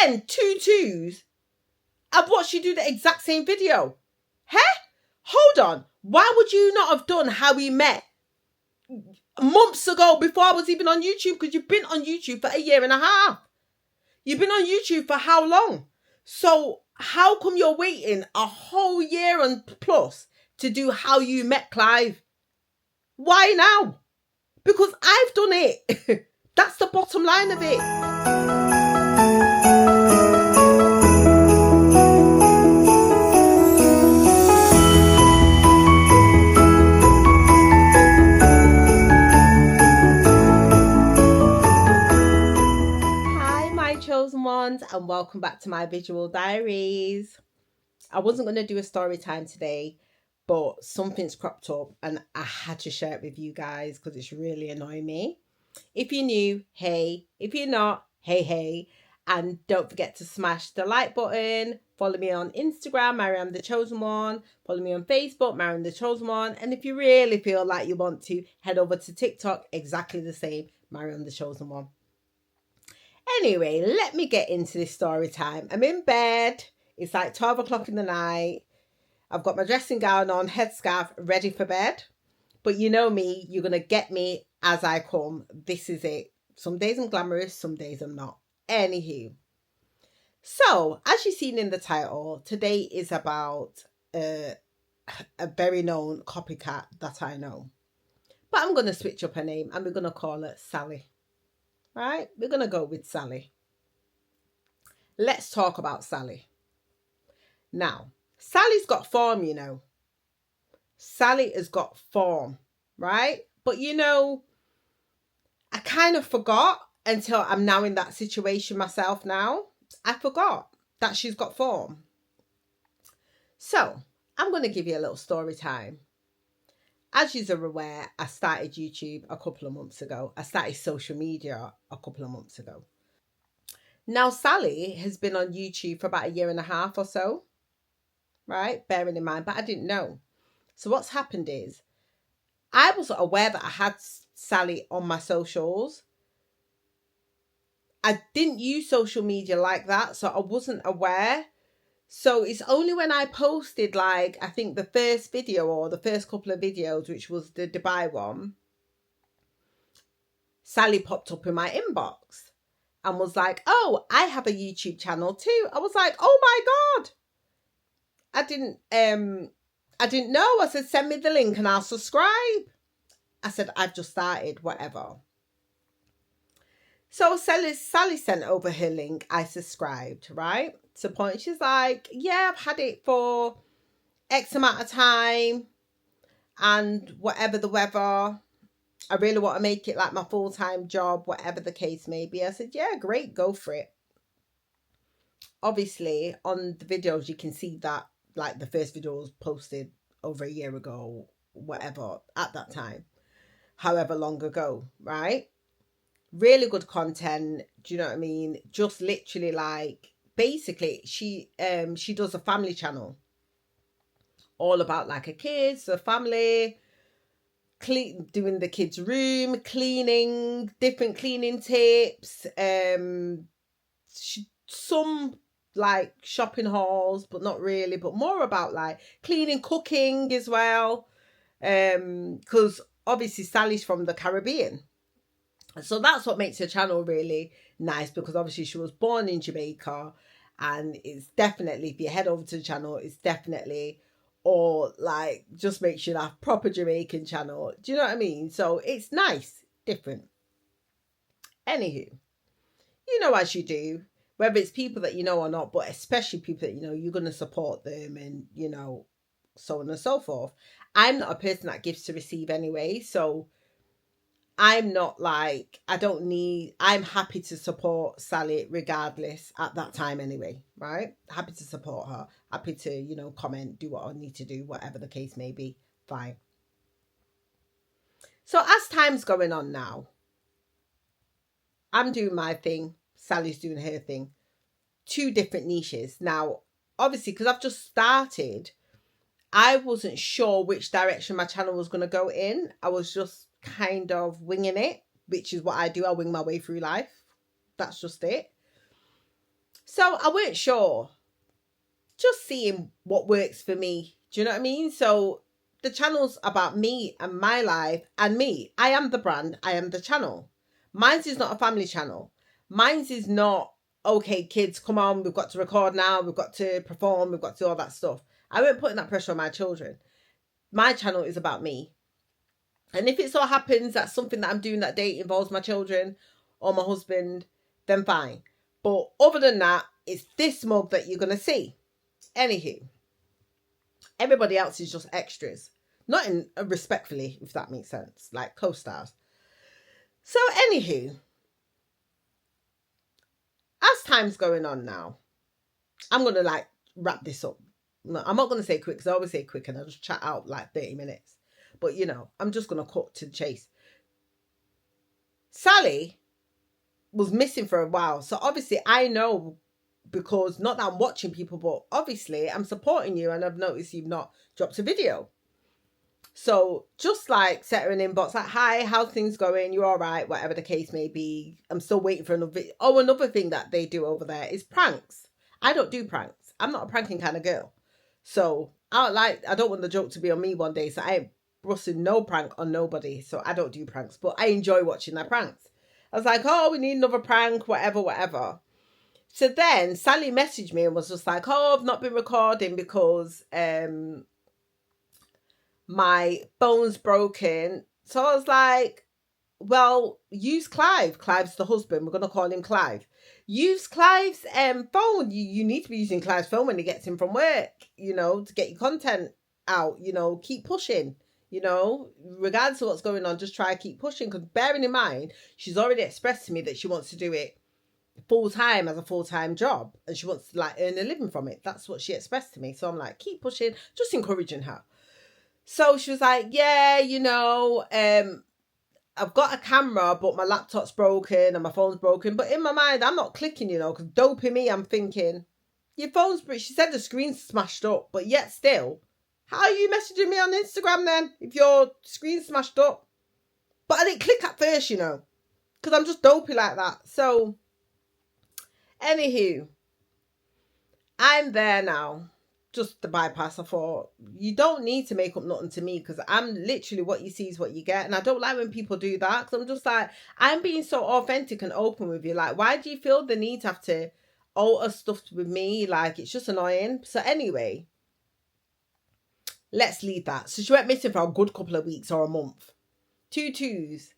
then 2 twos, I've watched you do the exact same video. Huh? Hold on. Why would you not have done how we met months ago before I was even on YouTube? Because you've been on YouTube for 1.5 years. You've been on YouTube for how long? So how come you're waiting a whole year and plus to do how you met Clive? Why now? Because I've done it. That's the bottom line of it. Hi, my chosen ones, and welcome back to my visual diaries. I wasn't going to do a story time today, but something's cropped up and I had to share it with you guys because it's really annoying me. If you're new, hey. If you're not, hey. And don't forget to smash the like button. Follow me on Instagram, Maryamthechosenone. Follow me on Facebook, Maryamthechosenone. And if you really feel like you want to, head over to TikTok, exactly the same, Maryamthechosenone. Anyway, let me get into this story time. I'm in bed. It's like 12 o'clock in the night. I've got my dressing gown on, headscarf, ready for bed. But you know me, you're going to get me as I come. This is it. Some days I'm glamorous, some days I'm not. Anywho. So, as you've seen in the title, today is about a very known copycat that I know. But I'm going to switch up her name and we're going to call her Sally. Right? We're going to go with Sally. Let's talk about Sally. Now, Sally's got form, you know. Sally has got form, right? But you know, I kind of forgot until I'm now in that situation myself now. I forgot that she's got form. So, I'm going to give you a little story time. As you're aware, I started YouTube a couple of months ago. I started social media a couple of months ago. Now, Sally has been on YouTube for about 1.5 years or so. Right? Bearing in mind, but I didn't know. So what's happened is I wasn't aware that I had Sally on my socials. I didn't use social media like that, so I wasn't aware. So it's only when I posted, like, I think the first video or the first couple of videos, which was the Dubai one, Sally popped up in my inbox and was like, oh, I have a YouTube channel too. I was like, oh my God. I didn't know. I said, send me the link and I'll subscribe. I said, I've just started, whatever. So Sally sent over her link. I subscribed, right? To the point, she's like, yeah, I've had it for X amount of time and whatever the weather. I really want to make it like my full-time job, whatever the case may be. I said, yeah, great, go for it. Obviously, on the videos, you can see that like the first video was posted over 1 year ago, whatever, at that time, however long ago, right? Really good content. Do you know what I mean? Just literally like, basically, she does a family channel. All about like her kids, her family, doing the kids' room, cleaning, different cleaning tips, some like shopping hauls, but not really, but more about like cleaning, cooking as well, because obviously Sally's from the Caribbean, so that's what makes her channel really nice, because obviously she was born in Jamaica, and it's definitely, if you head over to the channel, it's definitely, or like, just make sure that proper Jamaican channel, do you know what I mean? So it's nice, different. Anywho, you know, as you do, whether it's people that you know or not, but especially people that you know, you're going to support them, and, you know, so on and so forth. I'm not a person that gives to receive anyway. So I'm not like, I'm happy to support Sally regardless at that time anyway, right? Happy to support her. Happy to, you know, comment, do what I need to do, whatever the case may be. Fine. So as time's going on now, I'm doing my thing. Sally's doing her thing. 2 different niches. Now, obviously, because I've just started, I wasn't sure which direction my channel was going to go in. I was just kind of winging it, which is what I do. I wing my way through life. That's just it. So I weren't sure. Just seeing what works for me. Do you know what I mean? So the channel's about me and my life and me. I am the brand. I am the channel. Mine's is not a family channel. Mine's is not, okay, kids, come on, we've got to record now. We've got to perform. We've got to do all that stuff. I won't put that pressure on my children. My channel is about me. And if it so happens that something that I'm doing that day involves my children or my husband, then fine. But other than that, it's this mug that you're going to see. Anywho, everybody else is just extras. Not in respectfully, if that makes sense, like co-stars. So anywho, as time's going on now, I'm going to like wrap this up. No, I'm not going to say quick because I always say quick and I just chat out like 30 minutes. But, you know, I'm just going to cut to the chase. Sally was missing for a while. So obviously I know, because not that I'm watching people, but obviously I'm supporting you and I've noticed you've not dropped a video. So just like set her an inbox like, hi, how's things going? You're all right, whatever the case may be. I'm still waiting for another video. Oh, another thing that they do over there is pranks. I don't do pranks. I'm not a pranking kind of girl. So I don't want the joke to be on me one day. So I ain't busting no prank on nobody. So I don't do pranks, but I enjoy watching their pranks. I was like, oh, we need another prank, whatever. So then Sally messaged me and was just like, oh, I've not been recording because my phone's broken. So I was like, well, use Clive. Clive's the husband. We're going to call him Clive. Use Clive's phone. You need to be using Clive's phone when he gets in from work, you know, to get your content out, you know, keep pushing, you know, regardless of what's going on, just try to keep pushing. Because bearing in mind, she's already expressed to me that she wants to do it full-time as a full-time job and she wants to like earn a living from it. That's what she expressed to me. So I'm like, keep pushing, just encouraging her. So she was like, yeah, you know, I've got a camera, but my laptop's broken and my phone's broken. But in my mind, I'm not clicking, you know, because doping me, I'm thinking, your phone's broken. She said the screen's smashed up, but yet still, how are you messaging me on Instagram then if your screen's smashed up? But I didn't click at first, you know, because I'm just dopey like that. So, anywho, I'm there now. Just the bypass. I thought, you don't need to make up nothing to me because I'm literally what you see is what you get. And I don't like when people do that because I'm just like, I'm being so authentic and open with you. Like, why do you feel the need to have to alter stuff with me? Like, it's just annoying. So anyway, let's leave that. So she went missing for a good couple of weeks or a month. 2 twos.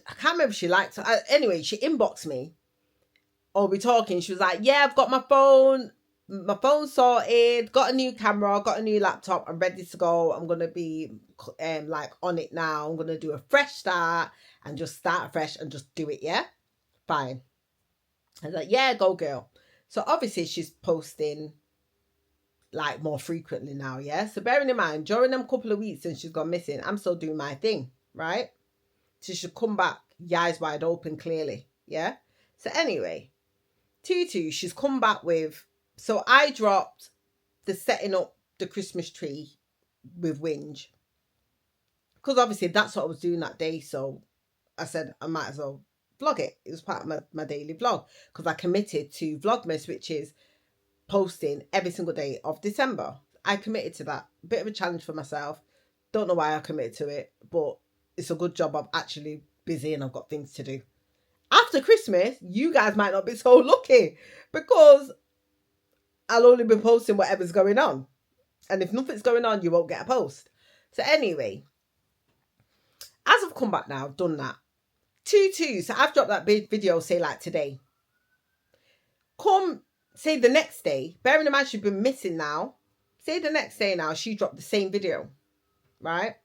I can't remember if she liked it. Anyway, she inboxed me. Or we talking. She was like, yeah, I've got my phone sorted, got a new camera, got a new laptop, I'm ready to go. I'm gonna be like on it now. I'm gonna do a fresh start and just start fresh and just do it. Yeah, fine. I was like, yeah, go girl. So obviously she's posting like more frequently now. Yeah, so bearing in mind during them couple of weeks since she's gone missing, I'm still doing my thing, right? She should come back, your eyes wide open, clearly. Yeah. So anyway, 2 she's come back with. So I dropped the setting up the Christmas tree with Winge. Because obviously that's what I was doing that day. So I said I might as well vlog it. It was part of my daily vlog. Because I committed to VLOGMAS, which is posting every single day of December. I committed to that. Bit of a challenge for myself. Don't know why I committed to it. But it's a good job. I'm actually busy and I've got things to do. After Christmas, you guys might not be so lucky. Because I'll only be posting whatever's going on. And if nothing's going on, you won't get a post. So anyway, as I've come back now, done that. 2 so I've dropped that big video, say like today. Come, say the next day, bearing in mind she's been missing now. Say the next day now, she dropped the same video. Right?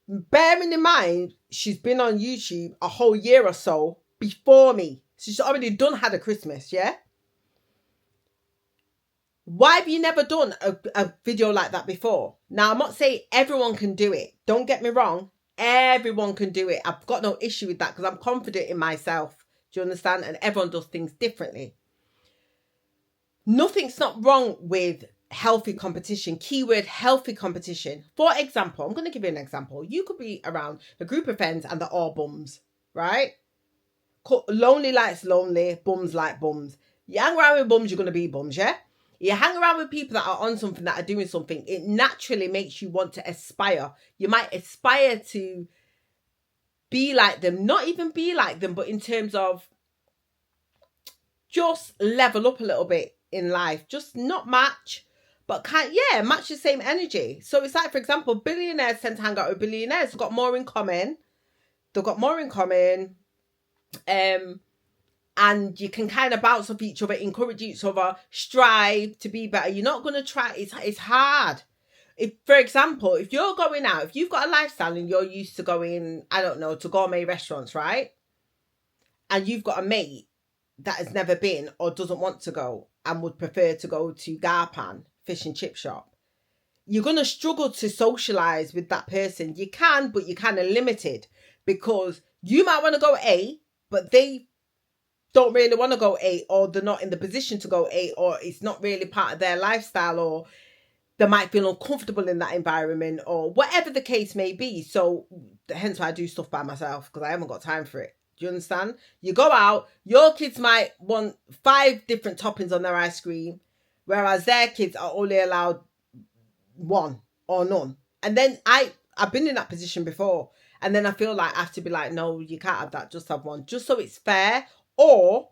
Bearing in mind, she's been on YouTube a whole year or so before me. So she's already had a Christmas, yeah? Why have you never done a video like that before? Now, I'm not saying everyone can do it. Don't get me wrong. Everyone can do it. I've got no issue with that because I'm confident in myself. Do you understand? And everyone does things differently. Nothing's not wrong with healthy competition. Keyword healthy competition. For example, I'm going to give you an example. You could be around a group of friends and they're all bums, right? Lonely likes lonely, bums like bums. You hang around with bums, you're going to be bums, yeah? You hang around with people that are on something, that are doing something, it naturally makes you want to aspire. You might aspire to be like them, not even be like them, but in terms of just level up a little bit in life. Just not match, but match the same energy. So it's like, for example, billionaires tend to hang out with billionaires. They've got more in common. And you can kind of bounce off each other, encourage each other, strive to be better. You're not going to try. It's hard. If, for example, if you're going out, if you've got a lifestyle and you're used to going, I don't know, to gourmet restaurants, right? And you've got a mate that has never been or doesn't want to go and would prefer to go to Garpan, fish and chip shop, you're going to struggle to socialize with that person. You can, but you're kind of limited, because you might want to go A, but they don't really want to go A, or they're not in the position to go A, or it's not really part of their lifestyle, or they might feel uncomfortable in that environment, or whatever the case may be. So hence why I do stuff by myself, because I haven't got time for it. Do you understand? You go out, your kids might want 5 different toppings on their ice cream, whereas their kids are only allowed 1 or none. And then I've been in that position before. And then I feel like I have to be like, no, you can't have that, just have 1. Just so it's fair. Or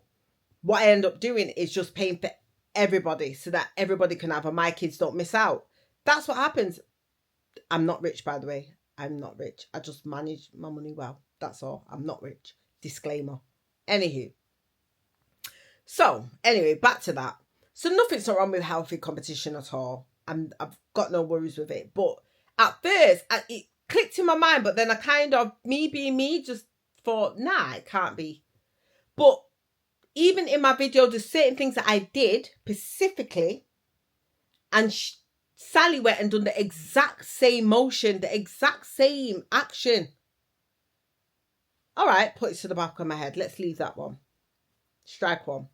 what I end up doing is just paying for everybody so that everybody can have, and my kids don't miss out. That's what happens. I'm not rich, by the way. I'm not rich. I just manage my money well. That's all. I'm not rich. Disclaimer. Anywho. So, anyway, back to that. So nothing's wrong with healthy competition at all. I've got no worries with it. But at first, it clicked in my mind, but then I kind of, me being me, just thought, nah, it can't be. But even in my video, there's certain things that I did specifically, and Sally went and done the exact same motion, the exact same action. All right, put it to the back of my head. Let's leave that one. Strike one.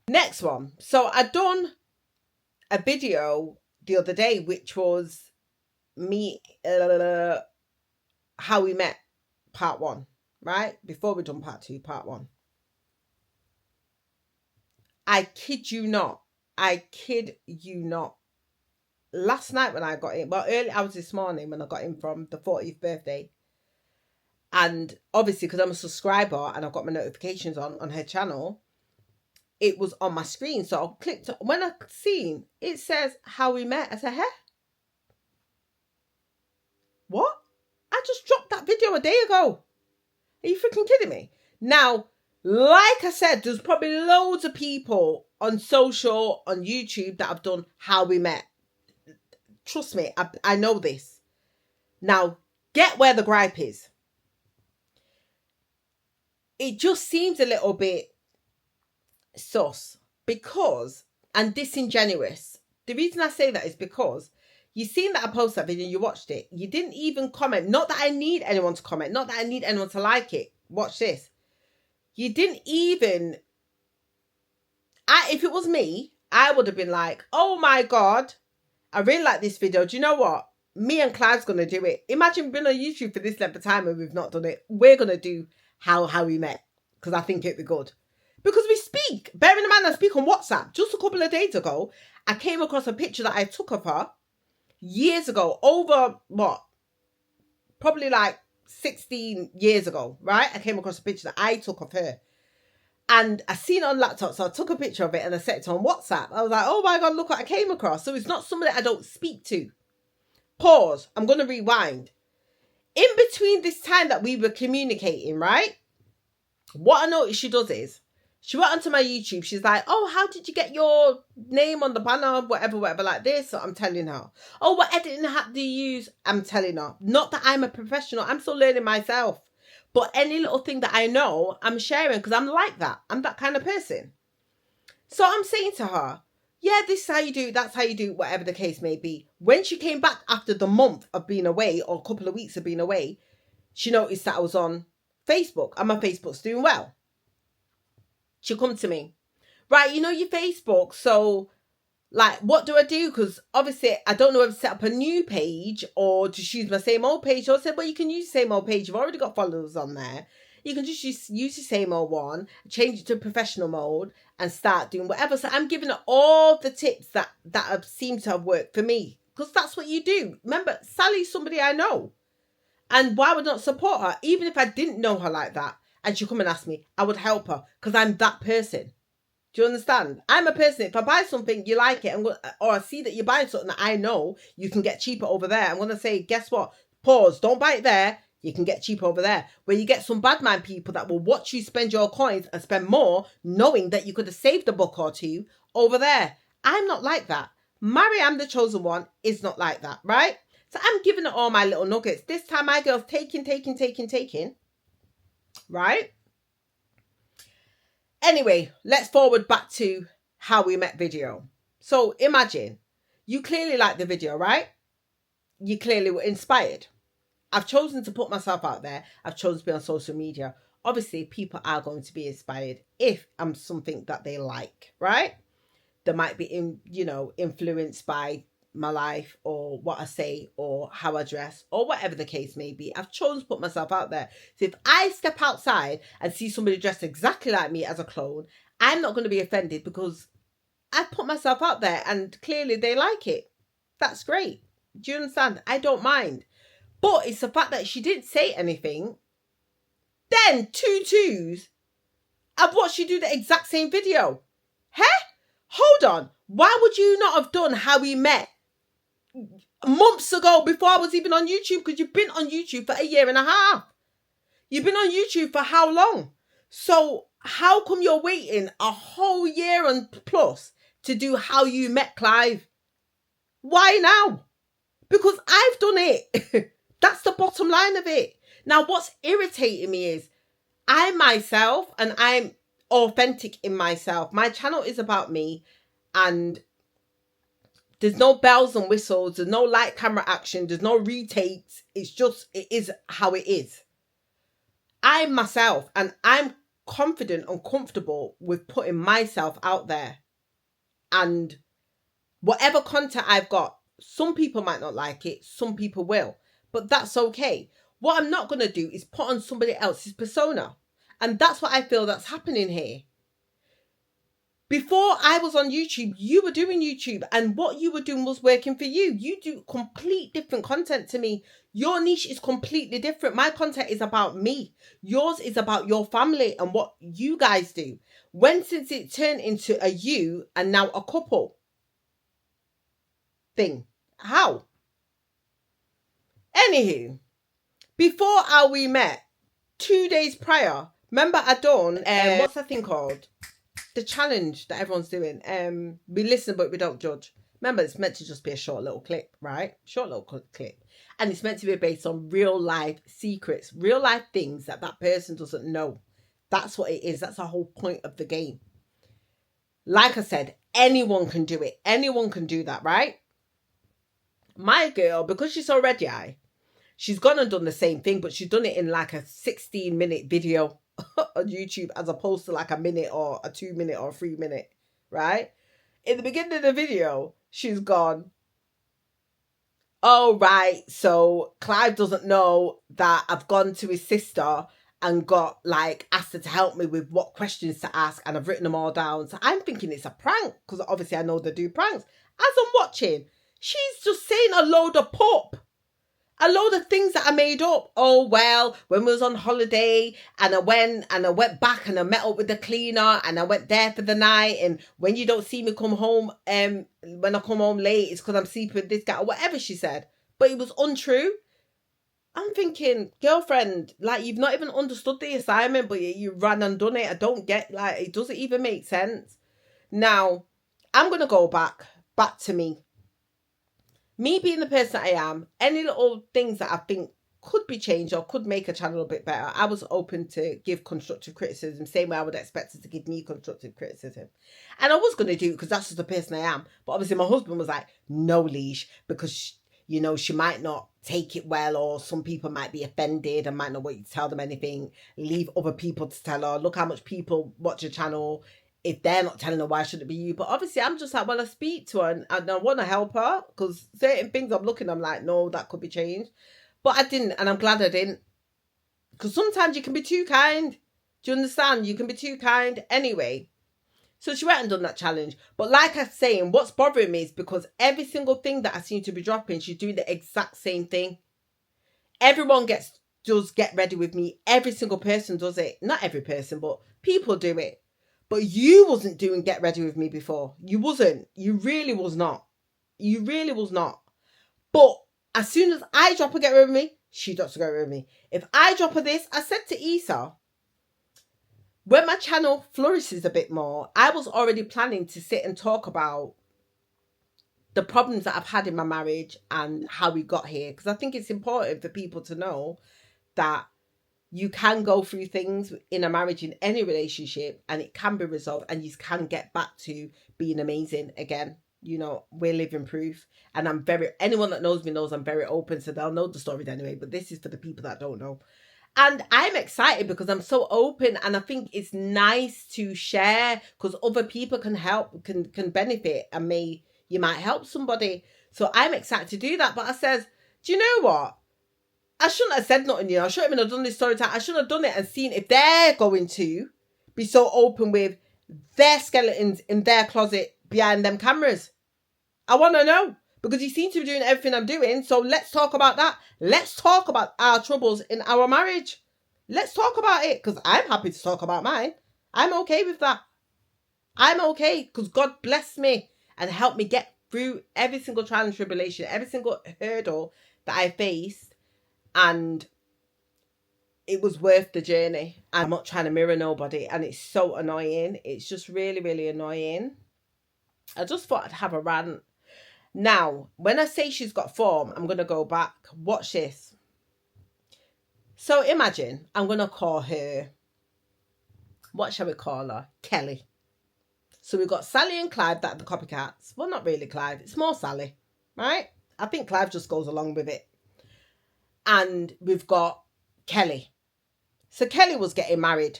Next one. So I done a video the other day, which was me, how we met, part 1, right? Before we done part 2, part 1. I kid you not. Last night when I got in, well, early hours this morning when I got in from the 40th birthday, and obviously because I'm a subscriber and I've got my notifications on her channel, it was on my screen. So I clicked, when I seen it says how we met, I said, hey, what? I just dropped that video a day ago. Are you freaking kidding me? Now, like I said, there's probably loads of people on social, on YouTube, that have done how we met. Trust me, I know this. Now, get where the gripe is. It just seems a little bit sus, because, and disingenuous. The reason I say that is because you seen that I posted that video, you watched it. You didn't even comment. Not that I need anyone to comment. Not that I need anyone to like it. Watch this. You didn't even... if it was me, I would have been like, oh my God, I really like this video. Do you know what? Me and Clive's going to do it. Imagine being on YouTube for this length of time and we've not done it. We're going to do how we met, because I think it'd be good. Because we speak. Bearing in mind I speak on WhatsApp. Just a couple of days ago, I came across a picture that I took of her years ago. Over, what? Probably like 16 years ago, right? I came across a picture that I took of her. And I seen it on laptop, so I took a picture of it and I set it on WhatsApp. I was like, oh my God, look what I came across. So it's not somebody I don't speak to. Pause. I'm going to rewind. In between this time that we were communicating, right? What I noticed she does is, she went onto my YouTube. She's like, oh, how did you get your name on the banner? Whatever, like this. So I'm telling her. Oh, what editing app do you use? I'm telling her. Not that I'm a professional. I'm still learning myself. But any little thing that I know, I'm sharing, because I'm like that. I'm that kind of person. So I'm saying to her, yeah, this is how you do, that's how you do, whatever the case may be. When she came back after the month of being away, or a couple of weeks of being away, she noticed that I was on Facebook and my Facebook's doing well. She'll come to me. Right, you know your Facebook, so like, what do I do? Because obviously I don't know if to set up a new page or just use my same old page. So I said, well, you can use the same old page. You've already got followers on there. You can just use the same old one, change it to professional mode, and start doing whatever. So I'm giving her all the tips that have seemed to have worked for me, because that's what you do. Remember, Sally's somebody I know, and why would I not support her? Even if I didn't know her like that, and she come and ask me, I would help her because I'm that person. Do you understand? I'm a person. If I buy something, you like it, or I see that you're buying something that I know you can get cheaper over there, I'm going to say, guess what? Pause. Don't buy it there. You can get cheaper over there. Where you get some bad mind people that will watch you spend your coins and spend more, knowing that you could have saved a buck or two over there. I'm not like that. Maryam, the chosen one, is not like that, right? So I'm giving her all my little nuggets. This time my girl's taking, right? Anyway, let's forward back to how we met video. So imagine, you clearly liked the video, right? You clearly were inspired. I've chosen to put myself out there. I've chosen to be on social media. Obviously, people are going to be inspired if I'm something that they like, right? They might be influenced by my life or what I say or how I dress or whatever the case may be. I've chosen to put myself out there. So if I step outside and see somebody dressed exactly like me as a clone, I'm not going to be offended because I put myself out there and clearly they like it. That's great. Do you understand? I don't mind. But it's the fact that she didn't say anything. Then 2 twos. I've watched you do the exact same video. Huh? Hold on. Why would you not have done how we met months ago before I was even on YouTube? Because you've been on YouTube for 1.5 years. You've been on YouTube for how long? So how come you're waiting a whole year and plus to do how you met Clive? Why now? Because I've done it. That's the bottom line of it. Now, what's irritating me is I'm myself and I'm authentic in myself. My channel is about me, and there's no bells and whistles. There's no light camera action. There's no retakes. It is how it is. I'm myself, and I'm confident and comfortable with putting myself out there. And whatever content I've got, some people might not like it. Some people will. But that's okay. What I'm not going to do is put on somebody else's persona. And that's what I feel that's happening here. Before I was on YouTube, you were doing YouTube, and what you were doing was working for you. You do complete different content to me. Your niche is completely different. My content is about me. Yours is about your family and what you guys do. Since it turned into a you and now a couple thing? How? Anywho, before how we met, 2 days prior, remember I done, what's that thing called? The challenge that everyone's doing. We listen, but we don't judge. Remember, it's meant to just be a short little clip, right? Short little clip. And it's meant to be based on real life secrets, real life things that person doesn't know. That's what it is. That's the whole point of the game. Like I said, anyone can do it. Anyone can do that, right? My girl, because she's so ready, she's gone and done the same thing, but she's done it in like a 16-minute video on YouTube as opposed to like a minute or a 2 minute or a 3 minute, right? In the beginning of the video, she's gone, oh, right, so Clive doesn't know that I've gone to his sister and got asked her to help me with what questions to ask, and I've written them all down. So I'm thinking it's a prank because obviously I know they do pranks. As I'm watching, she's just saying a load of pop. A load of things that I made up. Oh, well, when we was on holiday and I went back and I met up with the cleaner and I went there for the night, and when you don't see me come home, when I come home late, it's because I'm sleeping with this guy, or whatever she said. But it was untrue. I'm thinking, girlfriend, you've not even understood the assignment, but you ran and done it. I don't get, it doesn't even make sense. Now, I'm going to go back to me. Me being the person I am, any little things that I think could be changed or could make a channel a bit better, I was open to give constructive criticism, same way I would expect her to give me constructive criticism. And I was going to do it because that's just the person I am. But obviously my husband was like, no, Leash, because, she might not take it well, or some people might be offended and might not want you to tell them anything. Leave other people to tell her. Look how much people watch your channel. If they're not telling her, why should it be you? But obviously I'm just like, well, I speak to her and I want to help her, because certain things I'm like, no, that could be changed. But I didn't, and I'm glad I didn't. Because sometimes you can be too kind. Do you understand? You can be too kind. Anyway, so she went and done that challenge. But like I'm saying, what's bothering me is because every single thing that I seem to be dropping, she's doing the exact same thing. Everyone does get ready with me. Every single person does it. Not every person, but people do it. But you wasn't doing get ready with me before. You wasn't. You really was not. You really was not. But as soon as I drop a get ready with me, she drops to get ready with me. If I drop her this, I said to Isa, when my channel flourishes a bit more, I was already planning to sit and talk about the problems that I've had in my marriage and how we got here. Because I think it's important for people to know that you can go through things in a marriage, in any relationship, and it can be resolved and you can get back to being amazing again. You know, we're living proof. And anyone that knows me knows I'm very open, so they'll know the stories anyway. But this is for the people that don't know. And I'm excited because I'm so open, and I think it's nice to share because other people can help, can benefit, and you might help somebody. So I'm excited to do that. But I says, do you know what? I shouldn't have said nothing, I shouldn't have done this story time. I should have done it and seen if they're going to be so open with their skeletons in their closet behind them cameras. I want to know, because you seem to be doing everything I'm doing. So let's talk about that. Let's talk about our troubles in our marriage. Let's talk about it, because I'm happy to talk about mine. I'm okay with that. I'm okay because God blessed me and helped me get through every single trial and tribulation, every single hurdle that I faced. And it was worth the journey. I'm not trying to mirror nobody. And it's so annoying. It's just really, really annoying. I just thought I'd have a rant. Now, when I say she's got form, I'm going to go back. Watch this. So imagine I'm going to call her, what shall we call her? Kelly. So we've got Sally and Clive, that are the copycats. Well, not really Clive. It's more Sally, right? I think Clive just goes along with it. And we've got Kelly. So Kelly was getting married.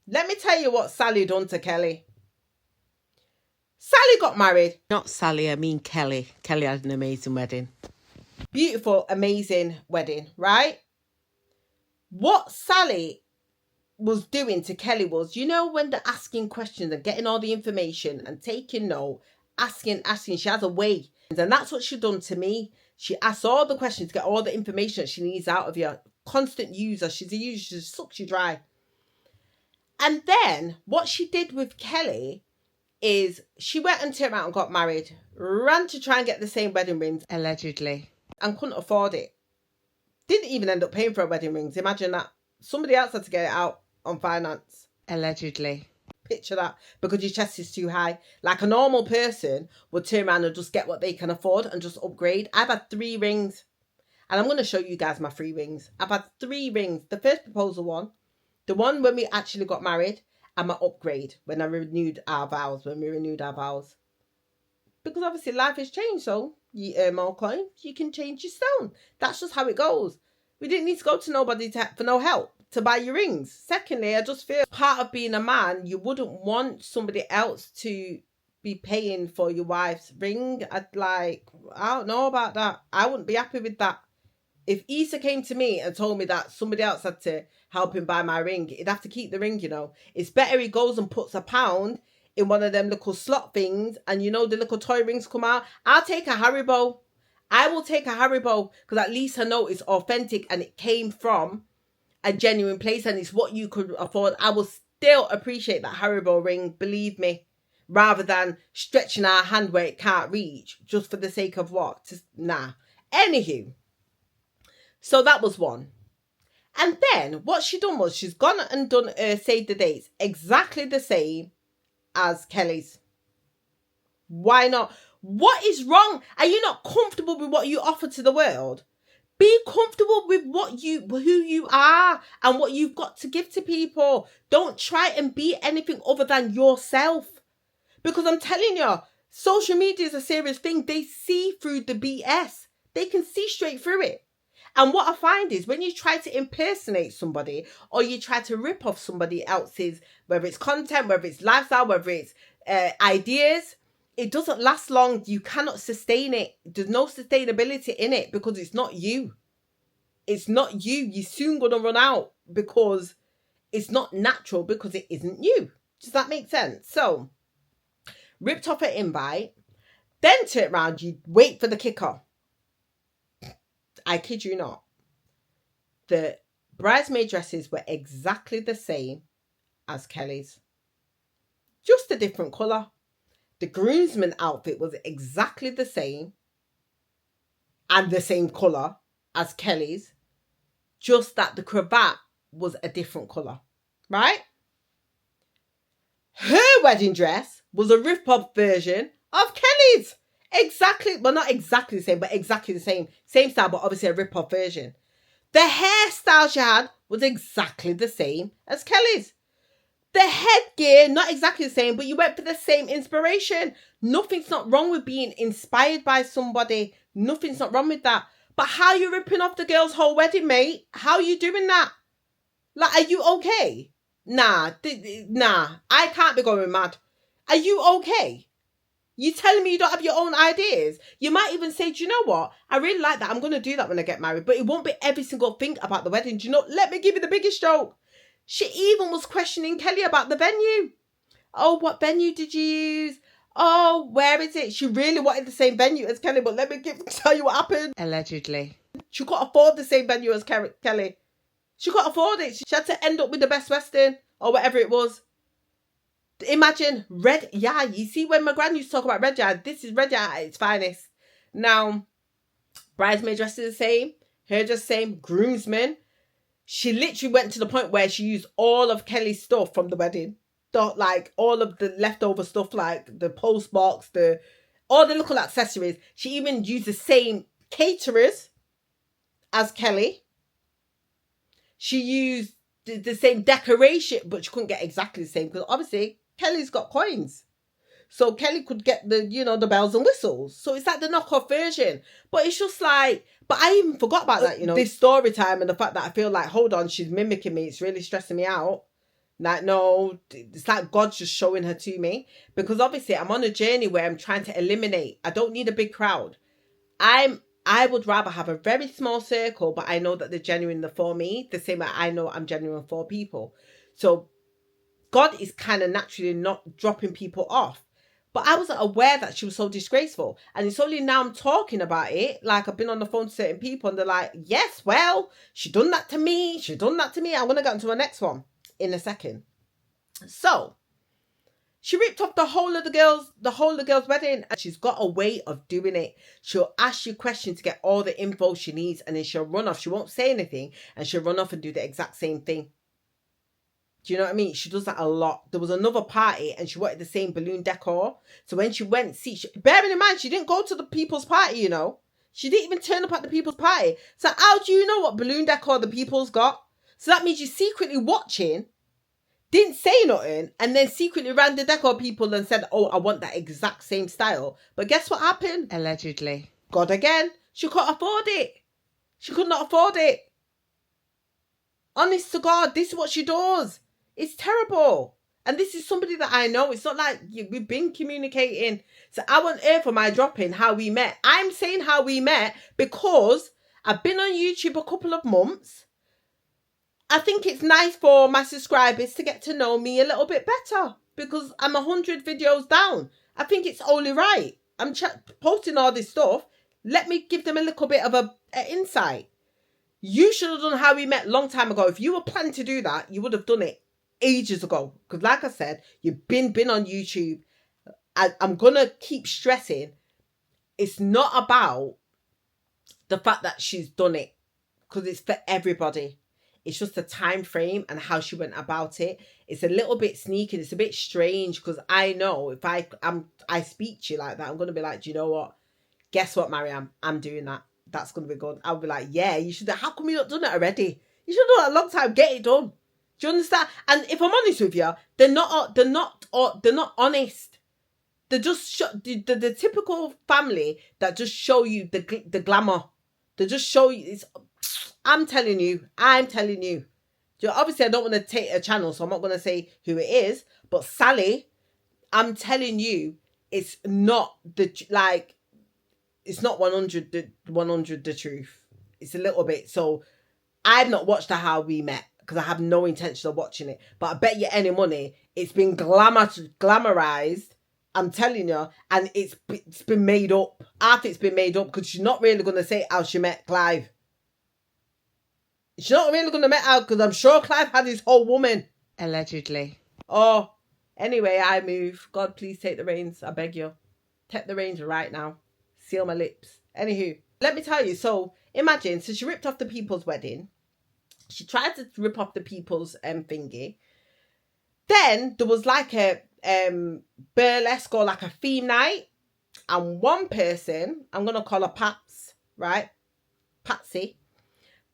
Let me tell you what Sally done to Kelly. Sally got married. Not Sally, I mean Kelly. Kelly had an amazing wedding. Beautiful, amazing wedding, right? What Sally was doing to Kelly was, you know, when they're asking questions and getting all the information and taking note, asking, she has a way. And that's what she done to me. She asks all the questions to get all the information that she needs out of you. Constant user. She's a user. She sucks you dry. And then what she did with Kelly is she went and turned around and got married. Ran to try and get the same wedding rings, allegedly. And couldn't afford it. Didn't even end up paying for her wedding rings. Imagine that. Somebody else had to get it out on finance. Allegedly. Picture that, because your chest is too high. Like a normal person would turn around and just get what they can afford and just upgrade. I've had 3 rings, and I'm going to show you guys my 3 rings. I've had 3 rings. The first proposal one, the one when we actually got married, and my upgrade when I renewed our vows, Because obviously life has changed, so you earn more coins, you can change your stone. That's just how it goes. We didn't need to go to nobody for no help to buy your rings. Secondly, I just feel part of being a man, you wouldn't want somebody else to be paying for your wife's ring. I don't know about that. I wouldn't be happy with that. If Issa came to me and told me that somebody else had to help him buy my ring, he'd have to keep the ring, you know. It's better he goes and puts £1 in one of them little slot things, and you know the little toy rings come out. I'll take a Haribo. I will take a Haribo, because at least I know it's authentic and it came from a genuine place and it's what you could afford. I will still appreciate that Haribo ring, believe me, rather than stretching our hand where it can't reach just for the sake of what? Nah. Anywho, so that was one. And then what she done was she's gone and done save the dates exactly the same as Kelly's. Why not? What is wrong? Are you not comfortable with what you offer to the world? Be comfortable with who you are and what you've got to give to people. Don't try and be anything other than yourself. Because I'm telling you, social media is a serious thing. They see through the BS. They can see straight through it. And what I find is when you try to impersonate somebody or you try to rip off somebody else's, whether it's content, whether it's lifestyle, whether it's ideas, it doesn't last long. You cannot sustain it. There's no sustainability in it because it's not you. it's not you. You're soon going to run out because it's not natural, because it isn't you. Does that make sense? So, ripped off her invite, then turn around, you wait for the kicker. I kid you not. The bridesmaid dresses were exactly the same as Kelly's. Just a different colour. The groomsman outfit was exactly the same and the same colour as Kelly's. Just that the cravat was a different colour. Right? Her wedding dress was a rip-off version of Kelly's. Exactly, well, not exactly the same, but exactly the same. Same style, but obviously a rip-off version. The hairstyle she had was exactly the same as Kelly's. The headgear, not exactly the same, but you went for the same inspiration. Nothing's not wrong with being inspired by somebody. Nothing's not wrong with that. But how are you ripping off the girl's whole wedding, mate? How are you doing that? Like, are you okay? Nah, I can't be going mad. Are you okay? You telling me you don't have your own ideas? You might even say, do you know what? I really like that. I'm going to do that when I get married. But it won't be every single thing about the wedding. Do you know? Let me give you the biggest joke. She even was questioning Kelly about the venue. Oh, what venue did you use? Oh, where is it? She really wanted the same venue as Kelly. But let me tell you what happened. Allegedly. She couldn't afford the same venue as Kelly. She couldn't afford it. She had to end up with the Best Western or whatever it was. Imagine red. Yeah, you see when my gran used to talk about red eye, this is red eye at its finest. Now, bridesmaid dress is the same, hair just same, groomsmen. She literally went to the point where she used all of Kelly's stuff from the wedding. Like all of the leftover stuff, like the post box, all the little accessories. She even used the same caterers as Kelly. She used the same decoration, but she couldn't get exactly the same because obviously Kelly's got coins. So Kelly could get the bells and whistles. So it's like the knockoff version. But it's just like, but I even forgot about that, this story time and the fact that I feel like, hold on, she's mimicking me. It's really stressing me out. Like, no, it's like God's just showing her to me. Because obviously I'm on a journey where I'm trying to eliminate. I don't need a big crowd. I would rather have a very small circle, but I know that they're genuine for me. The same way I know I'm genuine for people. So God is kind of naturally not dropping people off. But I wasn't aware that she was so disgraceful. And it's only now I'm talking about it. Like, I've been on the phone to certain people and they're like, yes, well, she done that to me. She done that to me. I'm going to get into the next one in a second. So, she ripped off the whole of the girl's wedding. And she's got a way of doing it. She'll ask you questions to get all the info she needs. And then she'll run off. She won't say anything. And she'll run off and do the exact same thing. Do you know what I mean? She does that a lot. There was another party and she wanted the same balloon decor. So when she went, bearing in mind, she didn't go to the people's party, She didn't even turn up at the people's party. So how do you know what balloon decor the people's got? So that means you're secretly watching, didn't say nothing, and then secretly ran the decor people and said, oh, I want that exact same style. But guess what happened? Allegedly. God again. She couldn't afford it. She could not afford it. Honest to God, this is what she does. It's terrible. And this is somebody that I know. It's not like we've been communicating. So how on earth am I dropping how we met? I'm saying how we met because I've been on YouTube a couple of months. I think it's nice for my subscribers to get to know me a little bit better because I'm 100 videos down. I think it's only right. I'm posting all this stuff. Let me give them a little bit of an insight. You should have done how we met a long time ago. If you were planning to do that, you would have done it ages ago. Because like I said, you've been on YouTube. I'm going to keep stressing. It's not about the fact that she's done it. Because it's for everybody. It's just the time frame and how she went about it. It's a little bit sneaky. It's a bit strange. Because I know if I speak to you like that, I'm going to be like, do you know what? Guess what, Maryam? I'm doing that. That's going to be good. I'll be like, yeah, you should. How come you not done it already? You should have done it a long time. Get it done. Do you understand? And if I'm honest with you, they're not honest. They're just the typical family that just show you the glamour. They just show you. I'm telling you. Obviously, I don't want to take a channel, so I'm not going to say who it is. But Sally, I'm telling you, it's not it's not 100 the truth. It's a little bit. So I've not watched the How We Met because I have no intention of watching it. But I bet you any money it's been glamorized. I'm telling you, and it's been made up. I think it's been made up because she's not really going to say how she met Clive. She's not really going to met out because I'm sure Clive had his whole woman. Allegedly. Oh, anyway, I move. God, please take the reins. I beg you. Take the reins right now. Seal my lips. Anywho, let me tell you. So, imagine, so she ripped off the people's wedding. She tried to rip off the people's thingy. Then there was like a burlesque or like a theme night. And one person, I'm going to call her Pats, right? Patsy.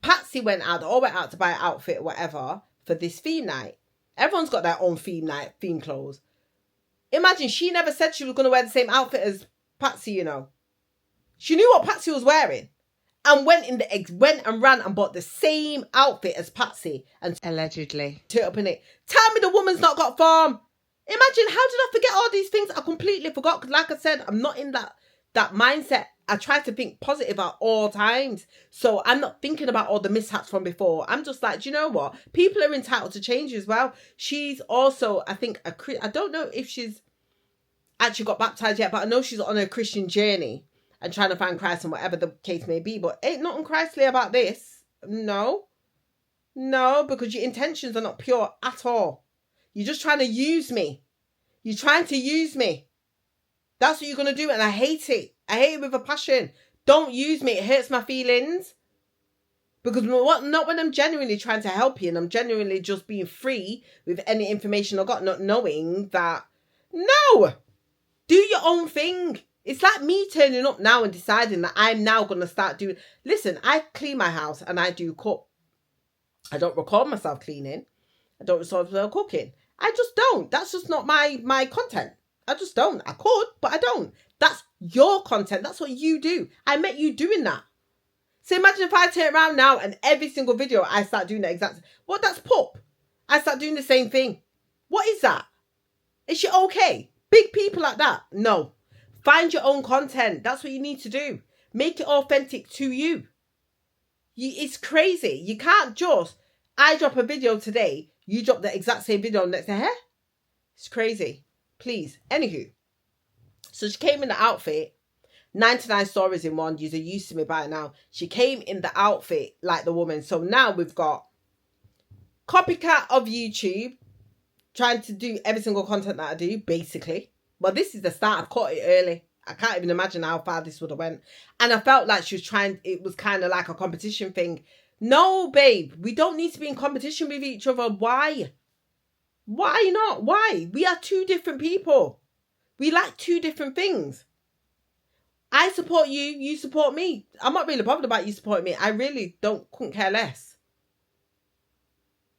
Patsy went out to buy an outfit or whatever for this theme night. Everyone's got their own theme night, theme clothes. Imagine she never said she was going to wear the same outfit as Patsy, you know. She knew what Patsy was wearing and went and ran and bought the same outfit as Patsy and allegedly turned up in it. Tell me the woman's not got form. Imagine, how did I forget all these things? I completely forgot because, like I said, I'm not in that mindset. I try to think positive at all times. So I'm not thinking about all the mishaps from before. I'm just like, do you know what? People are entitled to change as well. She's also, I think, I don't know if she's actually got baptized yet, but I know she's on a Christian journey and trying to find Christ and whatever the case may be. But ain't nothing Christly about this. No, because your intentions are not pure at all. You're just trying to use me. You're trying to use me. That's what you're going to do. And I hate it. I hate it with a passion. Don't use me. It hurts my feelings. Because not when I'm genuinely trying to help you and I'm genuinely just being free with any information I got, not knowing that. No. Do your own thing. It's like me turning up now and deciding that I'm now going to start doing. Listen, I clean my house and I do cook. I don't record myself cleaning. I don't record myself cooking. I just don't. That's just not my content. I just don't. I could, but I don't. That's your content. That's what you do. I met you doing that. So imagine if I turn around now and every single video I start doing the exact. Well, that's pup. I start doing the same thing. What is that? Is she okay? Big people like that? No. Find your own content. That's what you need to do. Make it authentic to you. It's crazy. You can't just, I drop a video today, you drop the exact same video next day. Huh? It's crazy. Please. Anywho. So she came in the outfit. 99 stories in one. You're used to me by now. She came in the outfit like the woman. So now we've got Copycat of YouTube trying to do every single content that I do, basically. Well, this is the start. I've caught it early. I can't even imagine how far this would have went. And I felt like she was trying, it was kind of like a competition thing. No, babe, we don't need to be in competition with each other. Why? Why not? Why? We are two different people. We like two different things. I support you, you support me. I'm not really bothered about you supporting me. I really couldn't care less.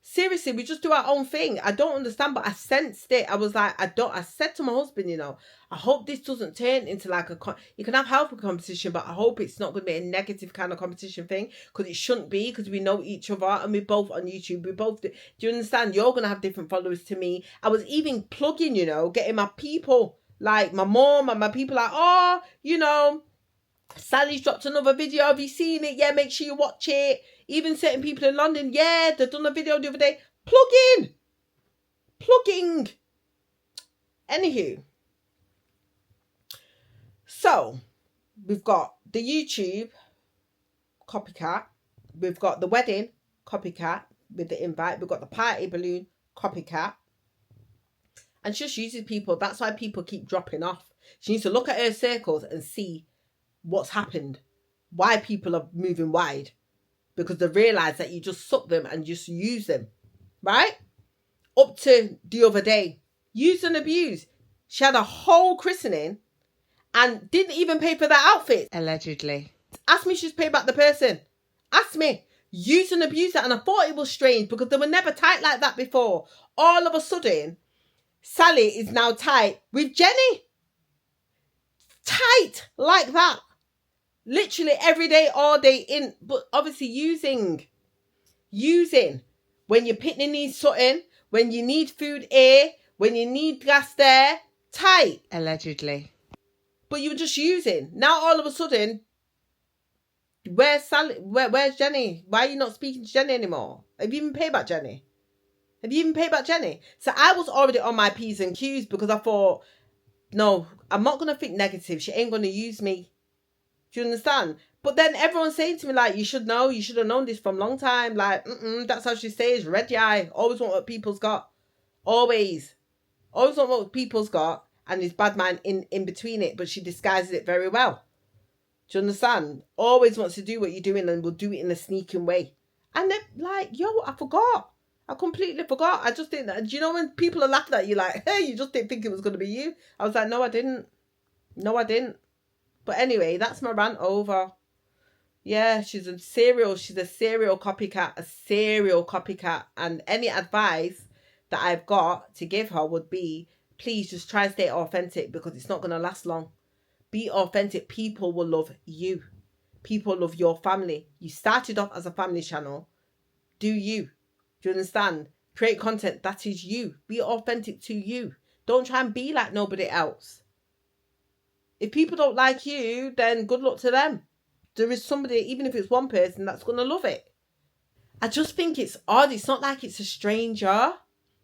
Seriously, we just do our own thing. I don't understand, but I sensed it. I was like, I said to my husband, you know, I hope this doesn't turn into like you can have healthy competition, but I hope it's not going to be a negative kind of competition thing, because it shouldn't be, because we know each other and we're both on YouTube. We both do you understand? You're going to have different followers to me. I was even plugging, you know, getting my people, like my mom and my people like, oh, you know, Sally's dropped another video. Have you seen it? Yeah, make sure you watch it. Even certain people in London, yeah, they've done a video the other day. Plugging. Anywho. So, we've got the YouTube, Copycat. We've got the wedding, Copycat, with the invite. We've got the party balloon, Copycat. And she just uses people. That's why people keep dropping off. She needs to look at her circles and see what's happened. Why people are moving wide. Because they realise that you just suck them and just use them. Right? Up to the other day. Use and abuse. She had a whole christening and didn't even pay for that outfit. Allegedly. Ask me if she's paid back the person. Ask me. Use and abuse that. And I thought it was strange because they were never tight like that before. All of a sudden, Sally is now tight with Jenny. Tight like that. Literally every day, all day in. But obviously using. When your pitney needs something. When you need food here. When you need gas there. Tight. Allegedly. But you were just using. Now all of a sudden, Where's Sally? Where's Jenny? Why are you not speaking to Jenny anymore? Have you even paid back Jenny? Have you even paid back Jenny? So I was already on my P's and Q's because I thought, no, I'm not going to think negative. She ain't going to use me. Do you understand? But then everyone's saying to me, like, you should know, you should have known this from a long time. Like, that's how she says, red eye. Always want what people's got. Always. Always want what people's got. And his bad man in between it. But she disguises it very well. Do you understand? Always wants to do what you're doing and will do it in a sneaking way. And then, like, yo, I forgot. I completely forgot. I just didn't. Do you know when people are laughing at you like, hey, you just didn't think it was going to be you? I was like, no, I didn't. No, I didn't. But anyway, that's my rant over. Yeah, she's a serial copycat, a serial copycat. And any advice that I've got to give her would be, please just try and stay authentic because it's not going to last long. Be authentic. People will love you. People love your family. You started off as a family channel. Do you? Do you understand? Create content that is you. Be authentic to you. Don't try and be like nobody else. If people don't like you, then good luck to them. There is somebody, even if it's one person, that's going to love it. I just think it's odd. It's not like it's a stranger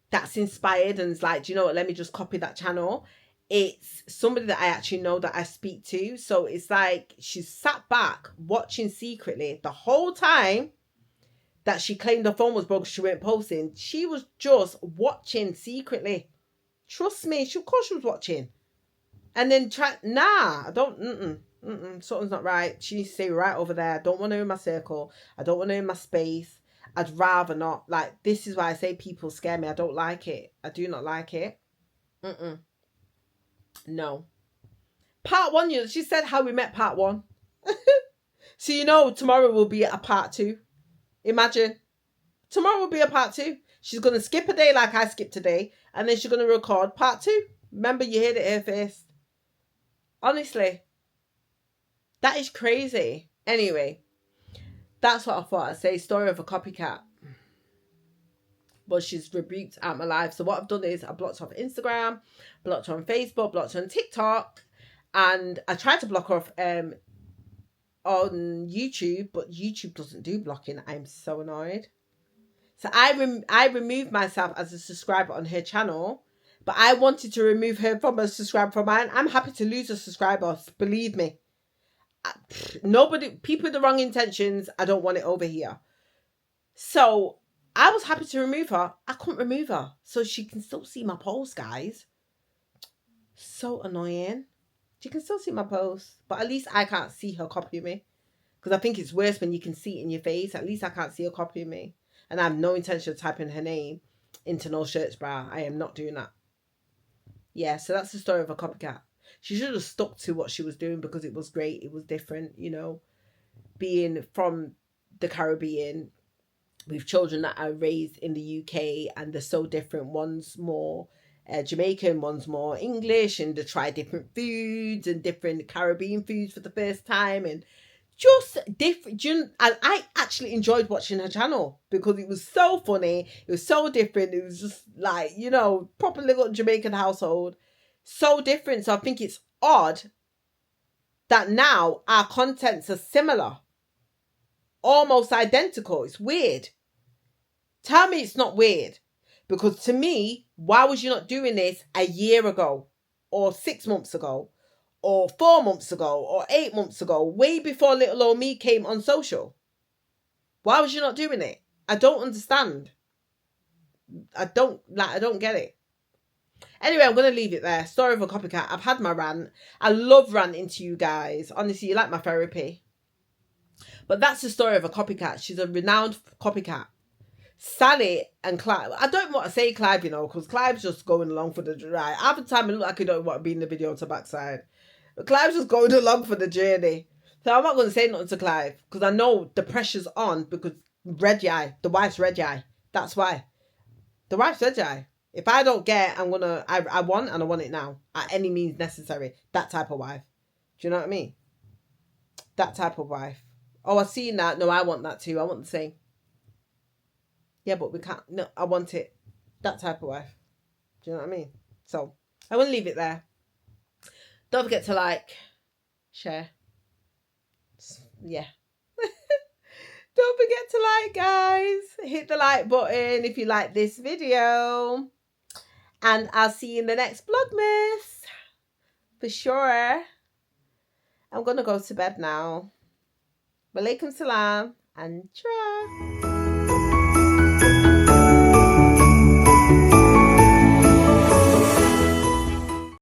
that's inspired and is like, do you know what, let me just copy that channel. It's somebody that I actually know that I speak to. So it's like she's sat back watching secretly the whole time that she claimed her phone was broken. She weren't posting. She was just watching secretly. Trust me. Of course she was watching. And then I don't, something's not right. She needs to stay right over there. I don't want her in my circle. I don't want her in my space. I'd rather not. Like, this is why I say people scare me. I don't like it. I do not like it. No. Part 1, she said how we met part 1. So, tomorrow will be a part 2. Imagine. Tomorrow will be a part 2. She's going to skip a day like I skipped today. And then she's going to record part 2. Remember, you heard it here first. Honestly. That is crazy. Anyway. That's what I thought I'd say. Story of a copycat. But she's rebuked out my life. So what I've done is I blocked her off Instagram, blocked her on Facebook, blocked her on TikTok. And I tried to block her off on YouTube, but YouTube doesn't do blocking. I'm so annoyed. So I removed myself as a subscriber on her channel, but I wanted to remove her from a subscriber from mine. I'm happy to lose a subscriber, believe me. People with the wrong intentions, I don't want it over here. So I was happy to remove her. I couldn't remove her. So she can still see my posts, guys. So annoying. She can still see my posts. But at least I can't see her copy me. Because I think it's worse when you can see it in your face. At least I can't see her copy me. And I have no intention of typing her name into no shirts bra. I am not doing that. Yeah, so that's the story of a copycat. She should have stuck to what she was doing because it was great. It was different, being from the Caribbean with children that are raised in the UK and they're so different. One's more Jamaican, one's more English, and they try different foods and different Caribbean foods for the first time and just different. And I actually enjoyed watching her channel because it was so funny. It was so different. It was just like, proper little Jamaican household. So different. So I think it's odd that now our contents are similar. Almost identical. It's weird. Tell me it's not weird. Because to me, why was you not doing this a year ago? Or 6 months ago? Or 4 months ago? Or 8 months ago? Way before little old me came on social. Why was you not doing it? I don't understand. I don't get it. Anyway, I'm going to leave it there. Story of a copycat. I've had my rant. I love ranting to you guys. Honestly, you like my therapy. But that's the story of a copycat. She's a renowned copycat. Sally and Clive. I don't want to say Clive, because Clive's just going along for the ride. Half the time, it look like I don't want to be in the video to backside. But Clive's just going along for the journey. So I'm not going to say nothing to Clive because I know the pressure's on because red eye, the wife's red eye. That's why. The wife's red eye. If I don't get, I want and I want it now. At any means necessary. That type of wife. Do you know what I mean? That type of wife. Oh, I've seen that. No, I want that too. I want the same. Yeah, but we can't. No, I want it. That type of wife. Do you know what I mean? So, I want to leave it there. Don't forget to like, share. Yeah. Don't forget to like, guys. Hit the like button if you like this video. And I'll see you in the next Vlogmas. For sure. I'm going to go to bed now. Walaikum salam and try.